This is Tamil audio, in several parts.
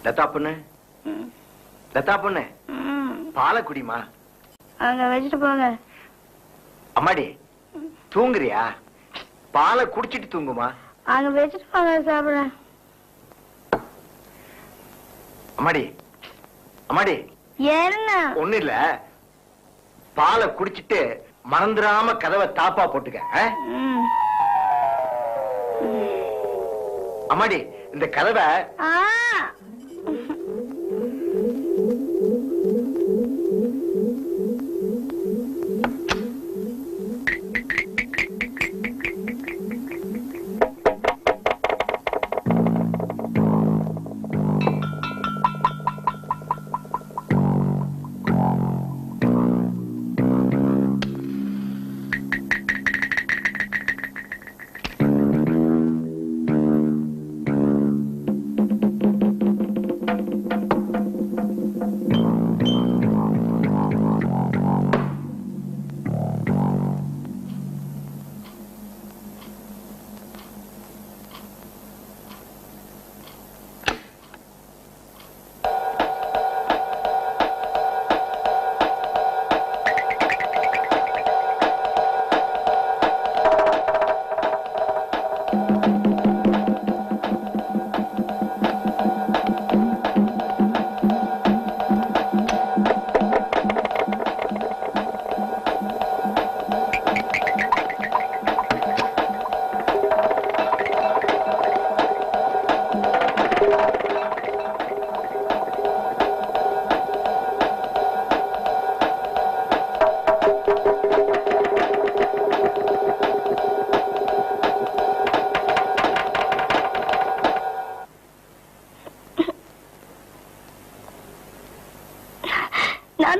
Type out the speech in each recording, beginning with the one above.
லதா பொண்ணு, லதா பொண்ணு, பாலை குடிமா. அங்க வச்சுட்டு போங்க. அம்மாடி தூங்குறியா? பாலை குடிச்சிட்டு தூங்குமா. அங்க வச்சுட்டு போங்க சாப்பிட. அம்மாடி அம்மாடி. என்ன? ஒண்ணு இல்ல, பாலை குடிச்சிட்டு மறந்துடாம கதவை தாப்பா போட்டுக்க. அம்மாடி இந்த கதவை.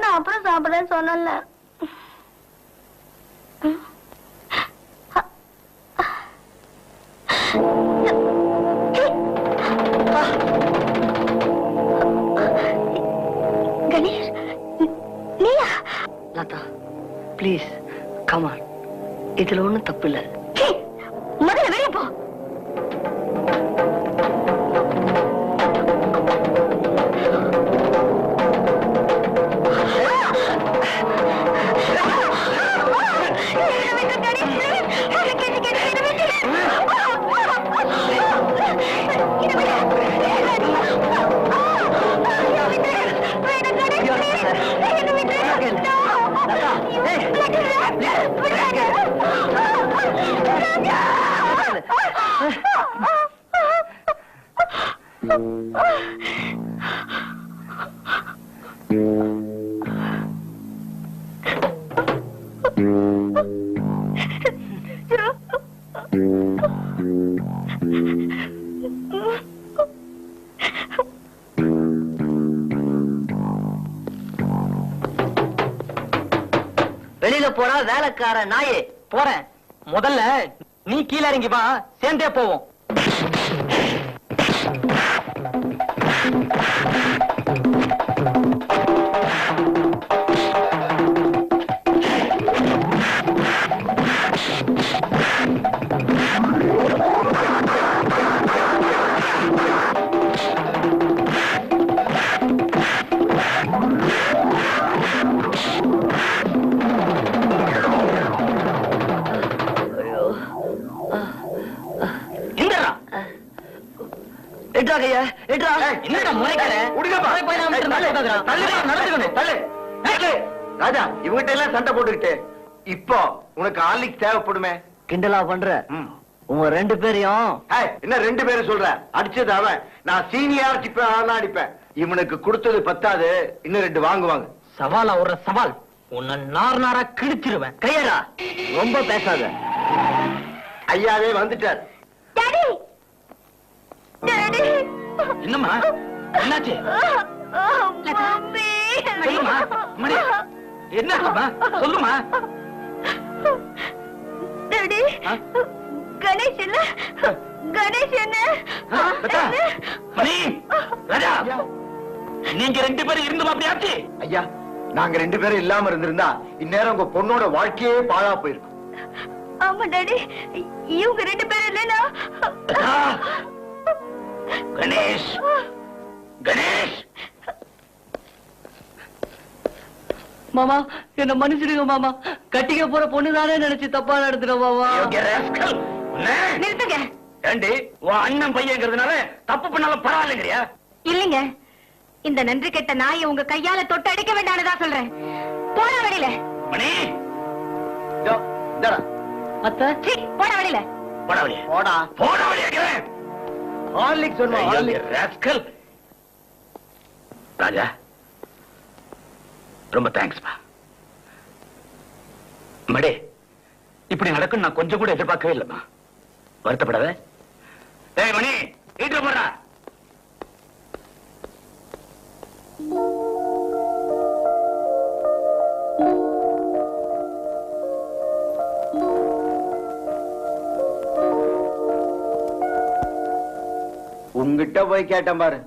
நான் அப்புறம் சாப்பிடுறேன்னு சொன்னல. கணேஷ், நீயா? Latha please come on. இதுல ஒண்ணும் தப்பு இல்ல. முதல்ல வெளியே போ. வெளியில போறா வேலைக்கார நாயே. போறேன். முதல்ல நீ கீழே இறங்கி வா, சேர்ந்தே போவோம். ராஜா இவங்கிட்ட எல்லாம் சண்டை போட்டுக்கிட்டு இப்போ உனக்கு ஆலிக் தேவைப்படுமே. கிண்டலா பண்ற? உங்க ரெண்டு பேரையும் என்ன ரெண்டு பேரும் சொல்ற? அடிச்சது அவன், நான் சீனியர் அடிப்பேன், அடிப்பேன். இவனுக்கு கொடுத்தது பத்தாது, இன்னும் ரெண்டு வாங்குவாங்க. சவாலா ஒரு சவால். உன்னை நார் நாரா கிழிச்சிருவேன். கையடா. ரொம்ப பேசாத. ஐயாவே வந்துட்டார். என்னம்மா என்னாச்சு? சொல்லுமா மணி, என்ன சொல்லுமா? கணேஷ் என்ன? கணேஷ் என்ன? மணி, ராஜா, நீங்க ரெண்டு பேரும் இருந்து அப்படியாச்சு. ஐயா, நாங்க ரெண்டு பேரும் இல்லாம இருந்திருந்தா இந்நேரம் உங்க பொண்ணோட வாழ்க்கையே பாழா போயிருக்கும். ஆமா டாடி, இவங்க ரெண்டு பேரும் இல்லைன்னா. கணேஷ், கணேஷ் மாமா என்ன மன்னிச்சிடுங்க மாமா. கட்டிக்க போற பொண்ணுதானே நினைச்சு தப்பா நடத்துறோம் மாமா. நிறுத்துங்க. ஏண்டி உன் அண்ணன் பையங்கிறதுனால தப்பு பண்ணாலும் பரவாயில்லைங்கறியா? இல்லைங்க, இந்த நன்றி கெட்ட நாயை உங்க கையால தொட்டு அடிக்க வேண்டாம்னுதான் சொல்றேன். போட வழியில. மணி அத்தை சீ, போட வழியில. போடா வழியா போடா போடா வழியாக்கிறேன். ஹார்லிக்ஸ் சொன்னா ஹார்லிக்ஸ் ராஸ்கல். ராஜா ரொம்ப தேங்க்ஸ்ப்பா. மடே இப்படி நடக்கும் நான் கொஞ்சம் கூட எதிர்பார்க்கவே இல்லம்மா. வருத்தப்படாத. ஏய் மணி வீட்டுல போறா. உங்ககிட்ட போய் கேட்டேன் பாரு.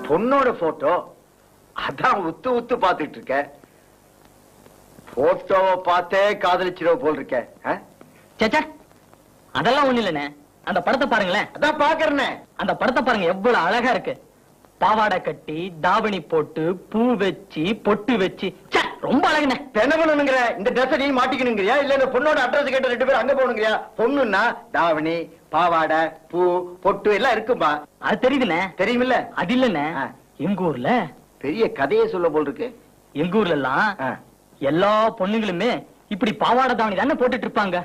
பொண்ணோட போட்டோ அதான் உத்து உத்து பாத்துட்டு இருக்க. போட்டோவை பார்த்தே காதலிச்சிரோ போல் இருக்க. சேச்சா அதெல்லாம் ஒண்ணு இல்லண்ணே. அந்த படத்தை பாருங்களேன். அதான் பாக்குறேனே. அந்த படத்தை பாருங்க எவ்வளவு அழகா இருக்கு. பாவாடை கட்டி தாவணி போட்டு பூ வச்சு பொட்டு வச்சு ரொம்ப அழகுண்ணே. என்ன பண்ணணுங்கிற? இந்த ட்ரெஸ் நீ மாட்டிக்கணுங்கிறியா இல்ல இந்த பொண்ணோட அட்ரஸ் கேட்ட 2 பேரும் அங்க போகணுங்கிறியா? பொண்ணுன்னா தாவணி பாவாடை பூ பொட்டு எல்லாம் இருக்கும்பா. அது தெரியுதுண்ணே. தெரியுமில்ல? அது இல்லண்ணே, எங்க ஊர்ல பெரிய கதையே சொல்ல போல் இருக்கு. எங்க ஊர்ல எல்லாம் எல்லா பொண்ணுங்களுமே இப்படி பாவாடை தாவணி தானே போட்டுட்டு இருப்பாங்க.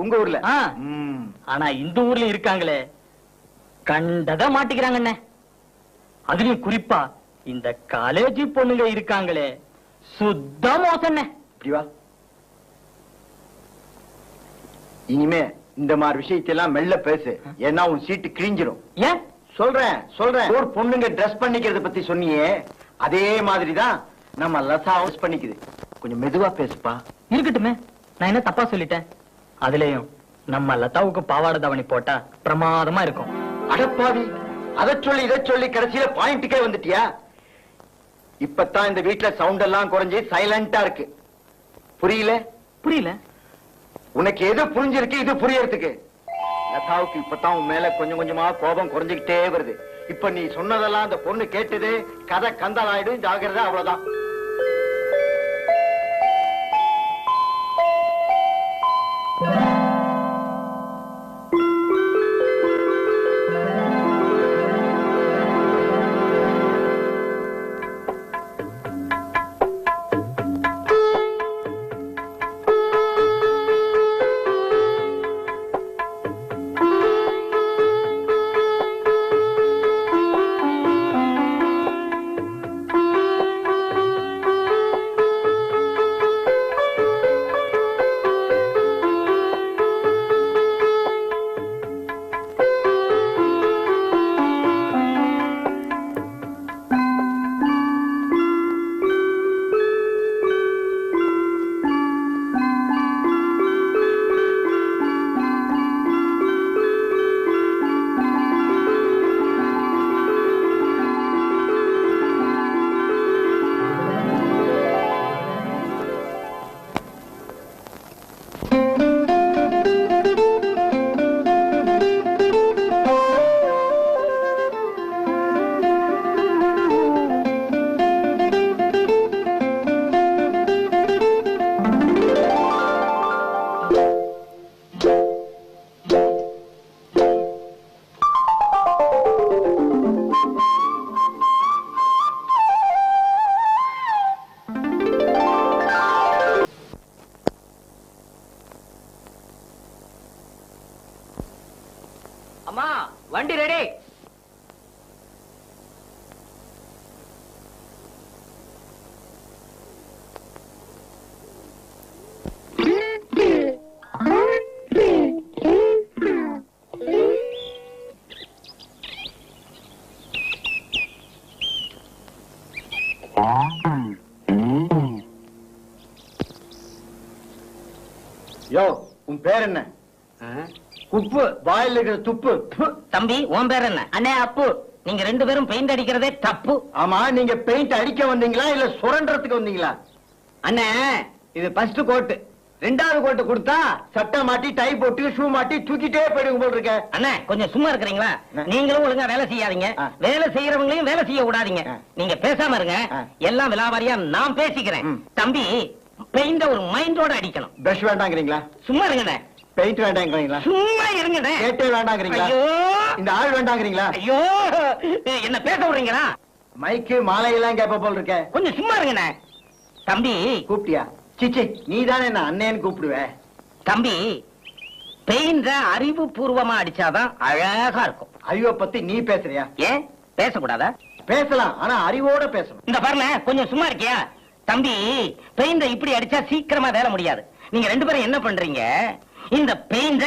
உங்க ஊர்ல? ஆனா இந்த ஊர்ல இருக்காங்களே கண்டத மாட்டிக்கிறாங்கண்ணே. அதுலயும் குறிப்பா இந்த காலேஜ் பொண்ணுங்க இருக்காங்களே சுத்த மோசண்ணே. இப்படி வா. இனிமே இந்த மாதிரி விஷயத்தெல்லாம் மெல்ல பேசு. ஏன்னா உன் சீட்டு கிழிஞ்சிரும். ஏன்? சொல்றேன் ஒரு பொண்ணுங்க ட்ரெஸ் பண்ணிக்கிறத பத்தி சொன்னியே அதே மாதிரிதான் நம்ம லதா ட்ரெஸ் பண்ணிக்குது. கொஞ்சம் மெதுவா பேசுப்பா. இருக்கட்டுமே, நான் என்ன தப்பா சொல்லிட்டேன்? அதுலயும் நம்ம லதாவுக்கு பாவாடை தாவணி போட்டா பிரமாதமா இருக்கும். அடப்பாவி, அதை சொல்லி இதை சொல்லி கடைசியில பாயிண்ட்டுக்கே வந்துட்டியா? இப்பதான் இந்த வீட்டுல சவுண்ட் எல்லாம் குறைஞ்சு சைலண்டா இருக்கு. புரியல? உனக்கு எது புரிஞ்சிருக்கு இது புரியறதுக்கு? லதாவுக்கு இப்பதான் உன் மேல கொஞ்சம் கொஞ்சமா கோபம் குறைஞ்சுக்கிட்டே வருது. இப்ப நீ சொன்னதெல்லாம் அந்த பொண்ணு கேட்டது கதை கந்தலாயிடும். ஜாகிரதை, அவ்வளவுதான். அம்மா வண்டி ரெடி. யோ, உன் பேர் என்ன? உப்பு வாயில் இருக்கிற துப்பு. தம்பி உன் பேர் என்ன? அண்ணே அப்பு. நீங்க 2 பேரும் பெயிண்ட் அடிக்கிறதே தப்பு. ஆமா, நீங்க பெயிண்ட் அடிக்க வந்தீங்களா இல்ல சுரண்டறதுக்கு வந்தீங்களா? அண்ணே இது ஃபர்ஸ்ட் கோட், 2வது கோட்டை கொடுத்தா சட்டை மாட்டி டை போட்டு ஷூ மாட்டி தூக்கிட்டே போயிடுங்க போல் இருக்க. அண்ணா கொஞ்சம் சும்மா இருக்கிறீங்களா? நீங்களும் ஒழுங்கா வேலை செய்யாதீங்க, வேலை செய்யறவங்களையும் வேலை செய்ய விடாதீங்க. நீங்க பேசாம இருங்க, எல்லாம் விலாவாரியா நான் பேசிக்கிறேன். தம்பி, பெயிண்ட ஒரு மைண்டோட அடிக்கணும். பிரஷ் வேண்டாங்கிறீங்களா? சும்மா இருங்கண்ணே. பெயிண்ட் வேண்டாங்கிறீங்களா? சும்மா இருங்கண்ணே. கேட்டே வேண்டாங்கிறீங்களா? ஐயோ, இந்த ஆள் வேண்டாங்கிறீங்களா? ஐயோ, என்ன பேச விடுறீங்களா? மைக்கு மாலையெல்லாம் கேப்ப போல் இருக்க. கொஞ்சம் சும்மா இருங்கண்ணே. தம்பி கூப்பிட்டியா? சிச்சி, நீதானே என்ன அண்ணேன்னு கூப்பிடுவ. தம்பி, பெயிண்ட அறிவுபூர்வமா அடிச்சாதான் அழகா இருக்கும். அறிவை பத்தி நீ பேசுறியா? ஏன் பேசக்கூடாதா? பேசலாம், ஆனா அறிவோட பேசணும். இந்த பாருங்க, கொஞ்சம் சும்மா இருக்கியா? தம்பி, பெயிண்ட இப்படி அடிச்சா சீக்கிரமா வேலை முடியாது. நீங்க 2 பேரும் என்ன பண்றீங்க, இந்த பெயிண்ட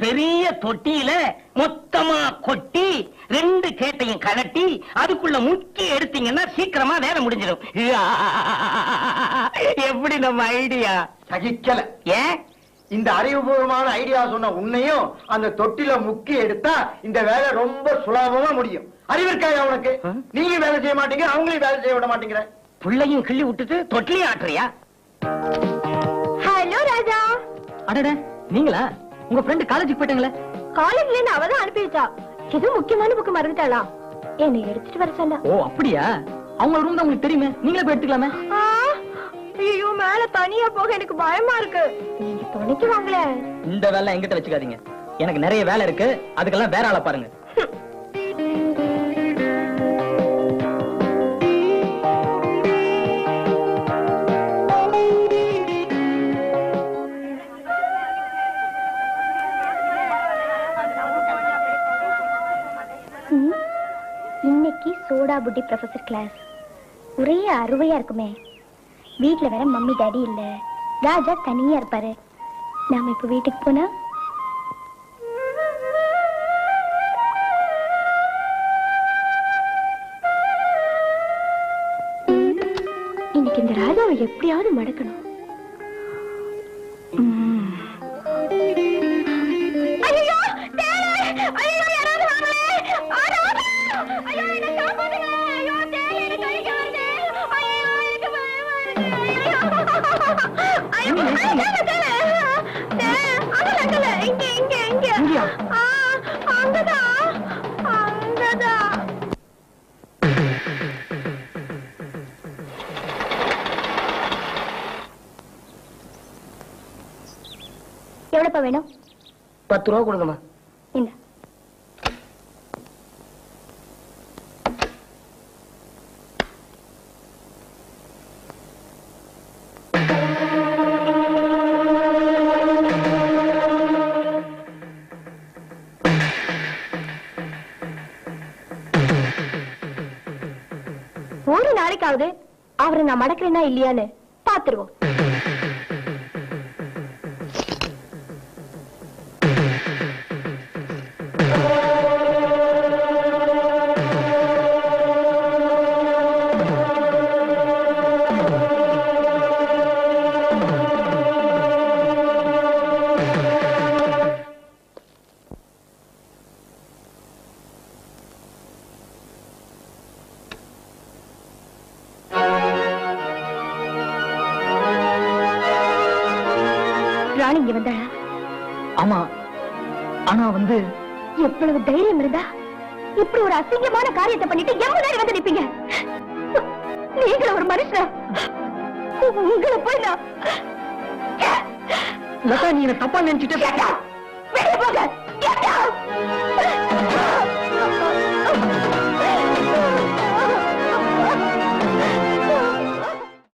பெரிய தொட்டியில மொத்தமா கொட்டி 2 கேட்டையும் கலட்டி அதுக்குள்ள முக்கி எடுத்தீங்கன்னா சீக்கிரமா வேலை முடிஞ்சிடும். எப்படி நம்ம ஐடியா? சகிக்கல. ஏன்? இந்த அறிவுபூர்வமான ஐடியா சொன்ன உன்னையும் அந்த தொட்டில முக்கி எடுத்தா இந்த வேலை ரொம்ப சுலபமா முடியும். அறிவிற்காயா உனக்கு? நீங்க வேலை செய்ய மாட்டீங்க, அவங்களையும் வேலை செய்ய விட மாட்டேங்கிற. புள்ளையும் கிள்ளி விட்டுட்டு தொட்டிலையும் ஆட்டுறியா? ஹலோ ராஜா. அடடே, நீங்களா? உங்க ஃப்ரெண்ட் காலேஜுக்கு போயிட்டாங்களே? காலேஜ்ல இருந்து அவதான் அனுப்பி வச்சா. ஏதோ முக்கியமான புக்கு மறந்துட்டாளா, என்னை எடுத்துட்டு வர சொன்னா. ஓ அப்படியா? அவங்க ரூம் தான் உங்களுக்கு தெரியுமே, நீங்களே போய் எடுத்துக்கலாமே. ஐயோ, மேல தனியா போக எனக்கு பயமா இருக்கு. நீங்க துணைக்கு வாங்களே. இந்த வேலை என்கிட்ட வச்சுக்காதீங்க, எனக்கு நிறைய வேலை இருக்கு. அதுக்கெல்லாம் வேற ஆளை பாருங்க. இன்னைக்கு சோடா புட்டி ப்ரொஃபசர் கிளாஸ் ஒரே அருவையா இருக்குமே. வீட்டுல வேற மம்மி டாடி இல்ல, ராஜா தனியா இருப்பாரு. நாம இப்ப வீட்டுக்கு போனா இன்னைக்கு இந்த ராஜாவை எப்படியாவது மடக்கணும். எவ்வளவு வேணும்? 10 ரூபா கொடுங்கம்மா. இல்ல, ஒரு நாளைக்காவது அவரை நான் மடக்கிறேன்னா இல்லையான்னு பாத்துருவோம். ராணி இங்க வந்தாளா? ஆமா, ஆனா வந்து எவ்வளவு தைரியம் இருந்தா இப்படி ஒரு அசிங்கமான காரியத்தை பண்ணிட்டு என் முன்னாடி வந்து நிப்பீங்க? நீங்க ஒரு மனுஷன், உங்களை போய் நான் லதா, நீ என்ன தப்பா நினைச்சிட்டே. வெளியே போங்க.